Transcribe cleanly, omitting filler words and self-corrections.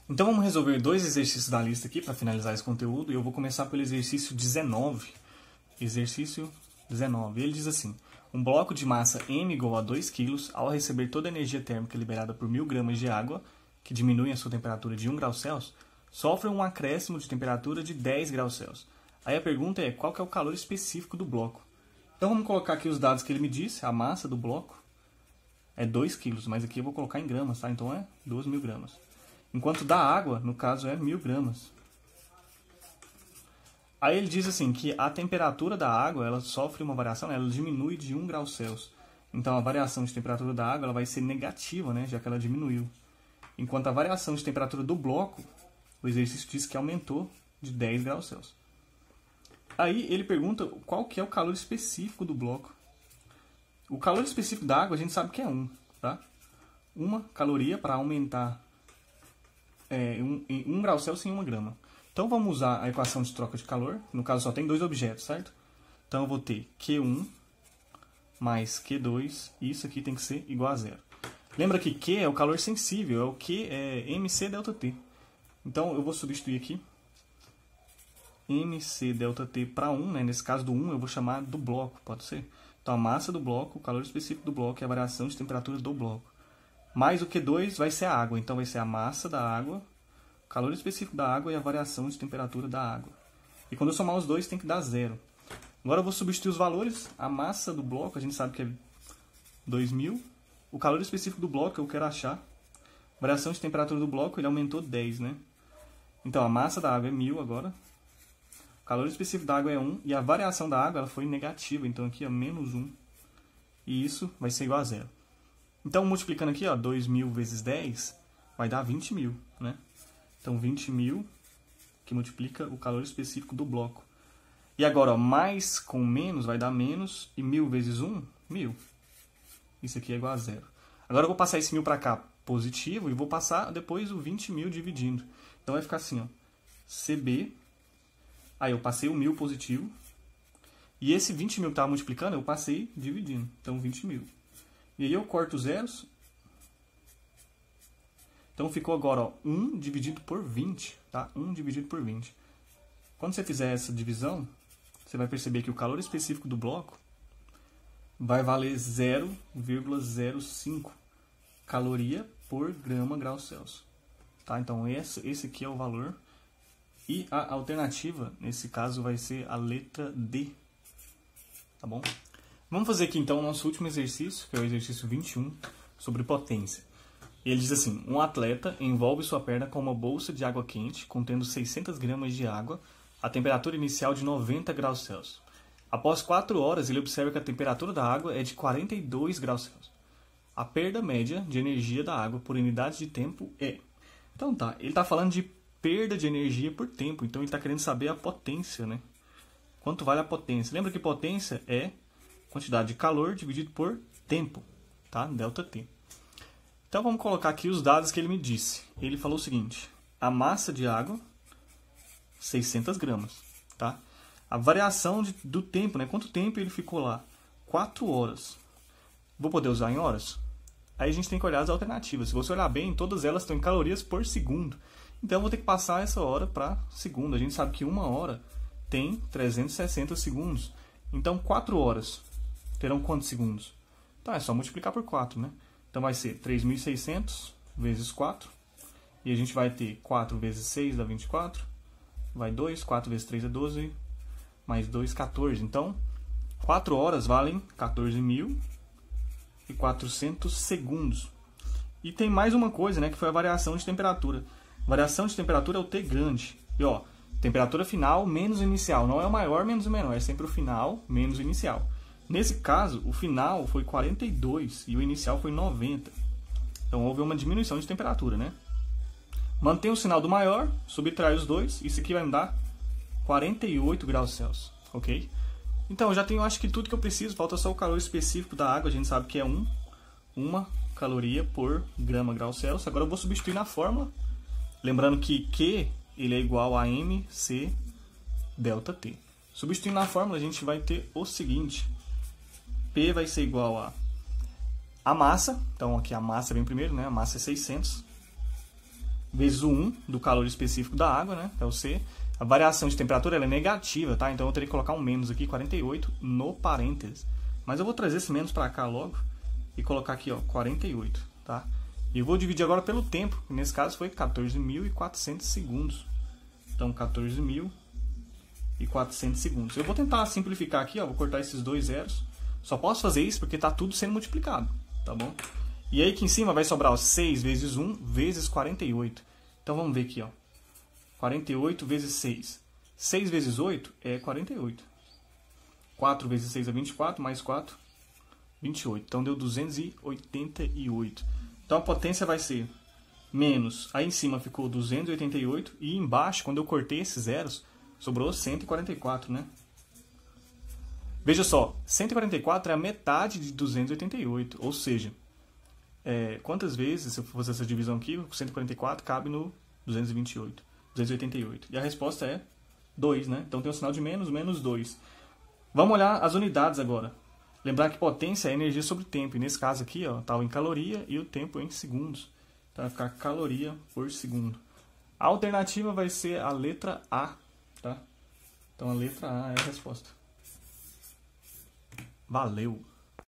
Então vamos resolver dois exercícios da lista aqui para finalizar esse conteúdo. E eu vou começar pelo exercício 19. Exercício 19. Ele diz assim: um bloco de massa M igual a 2 kg, ao receber toda a energia térmica liberada por 1000 gramas de água, que diminui a sua temperatura de 1 grau Celsius, sofre um acréscimo de temperatura de 10 graus Celsius. Aí a pergunta é, qual que é o calor específico do bloco? Então vamos colocar aqui os dados que ele me disse. A massa do bloco é 2 kg, mas aqui eu vou colocar em gramas, tá? Então é 2.000 gramas. Enquanto da água, no caso, é 1000 gramas. Aí ele diz assim que a temperatura da água ela sofre uma variação, ela diminui de 1 grau Celsius. Então a variação de temperatura da água ela vai ser negativa, né, já que ela diminuiu. Enquanto a variação de temperatura do bloco, o exercício diz que aumentou de 10 graus Celsius. Aí ele pergunta qual que é o calor específico do bloco. O calor específico da água a gente sabe que é 1, tá? 1 caloria para aumentar 1 grau Celsius em 1 grama. Então vamos usar a equação de troca de calor. No caso só tem dois objetos, certo? Então eu vou ter Q1 mais Q2. E isso aqui tem que ser igual a zero. Lembra que Q é o calor sensível. É o Q é MC delta T. Então eu vou substituir aqui MC delta T para 1. Né? Nesse caso do 1 eu vou chamar do bloco. Pode ser? Então a massa do bloco, o calor específico do bloco é a variação de temperatura do bloco. Mais o Q2 vai ser a água. Então vai ser a massa da água, o calor específico da água e a variação de temperatura da água. E quando eu somar os dois tem que dar zero. Agora eu vou substituir os valores. A massa do bloco a gente sabe que é 2000. O calor específico do bloco eu quero achar. A variação de temperatura do bloco ele aumentou 10, né? Então a massa da água é 1000 agora. O calor específico da água é 1. E a variação da água ela foi negativa. Então aqui é menos 1. E isso vai ser igual a zero. Então, multiplicando aqui, ó, 2.000 vezes 10, vai dar 20.000, né? Então, 20.000 que multiplica o calor específico do bloco. E agora, ó, mais com menos vai dar menos, e 1000 vezes 1, 1000. Isso aqui é igual a zero. Agora eu vou passar esse 1000 para cá positivo, e vou passar depois o 20.000 dividindo. Então, vai ficar assim, ó, CB, aí eu passei o 1000 positivo, e esse 20.000 que estava multiplicando, eu passei dividindo. Então, 20.000. E aí eu corto os zeros. Então ficou agora, ó, 1 dividido por 20. Tá? 1 dividido por 20. Quando você fizer essa divisão, você vai perceber que o calor específico do bloco vai valer 0,05 caloria por grama grau Celsius. Tá? Então esse aqui é o valor. E a alternativa, nesse caso, vai ser a letra D. Tá bom? Vamos fazer aqui então o nosso último exercício, que é o exercício 21, sobre potência. Ele diz assim: um atleta envolve sua perna com uma bolsa de água quente, contendo 600 gramas de água, a temperatura inicial de 90 graus Celsius. Após 4 horas, ele observa que a temperatura da água é de 42 graus Celsius. A perda média de energia da água por unidade de tempo é... Então tá, ele está falando de perda de energia por tempo, então ele está querendo saber a potência, né? Quanto vale a potência? Lembra que potência é quantidade de calor dividido por tempo, tá? Delta T. Então vamos colocar aqui os dados que ele me disse. Ele falou o seguinte: a massa de água, 600 gramas, tá? A variação do tempo, né? Quanto tempo ele ficou lá? 4 horas. Vou poder usar em horas? Aí a gente tem que olhar as alternativas. Se você olhar bem, todas elas estão em calorias por segundo. Então eu vou ter que passar essa hora para segundo. A gente sabe que uma hora tem 360 segundos. Então 4 horas terão quantos segundos? Então é só multiplicar por 4, né? Então vai ser 3.600 vezes 4. E a gente vai ter 4 vezes 6 dá 24. Vai 2, 4 vezes 3 é 12. Mais 2, 14. Então, 4 horas valem 14.400 segundos. E tem mais uma coisa, né? Que foi a variação de temperatura. Variação de temperatura é o T grande. E ó, temperatura final menos inicial. Não é o maior menos o menor. É sempre o final menos o inicial. Nesse caso, o final foi 42 e o inicial foi 90. Então, houve uma diminuição de temperatura, né? Mantém o sinal do maior, subtrai os dois. Isso aqui vai me dar 48 graus Celsius, ok? Então, eu já tenho, acho que tudo que eu preciso. Falta só o calor específico da água. A gente sabe que é 1 caloria por grama grau Celsius. Agora eu vou substituir na fórmula. Lembrando que Q ele é igual a MC delta T. Substituindo na fórmula, a gente vai ter o seguinte: P vai ser igual a massa. Então aqui a massa vem primeiro, né? A massa é 600 vezes o 1 do calor específico da água, né? É o C. A variação de temperatura ela é negativa, tá? Então eu teria que colocar um menos aqui, 48, no parênteses. Mas eu vou trazer esse menos para cá logo e colocar aqui, ó, 48, tá? E eu vou dividir agora pelo tempo, que nesse caso foi 14.400 segundos. Então, 14.400 segundos. Eu vou tentar simplificar aqui, ó, vou cortar esses dois zeros. Só posso fazer isso porque está tudo sendo multiplicado, tá bom? E aí aqui em cima vai sobrar, ó, 6 vezes 1 vezes 48. Então vamos ver aqui, ó. 48 vezes 6. 6 vezes 8 é 48. 4 vezes 6 é 24, mais 4, 28. Então deu 288. Então a potência vai ser menos, aí em cima ficou 288 e embaixo, quando eu cortei esses zeros, sobrou 144, né? Veja só, 144 é a metade de 288, ou seja, quantas vezes, se eu fosse essa divisão aqui, 144 cabe no 288. E a resposta é 2, né? Então tem o sinal de menos, menos 2. Vamos olhar as unidades agora. Lembrar que potência é energia sobre tempo. E nesse caso aqui, está em caloria e o tempo em segundos. Então vai ficar caloria por segundo. A alternativa vai ser a letra A. Tá? Então a letra A é a resposta. Valeu!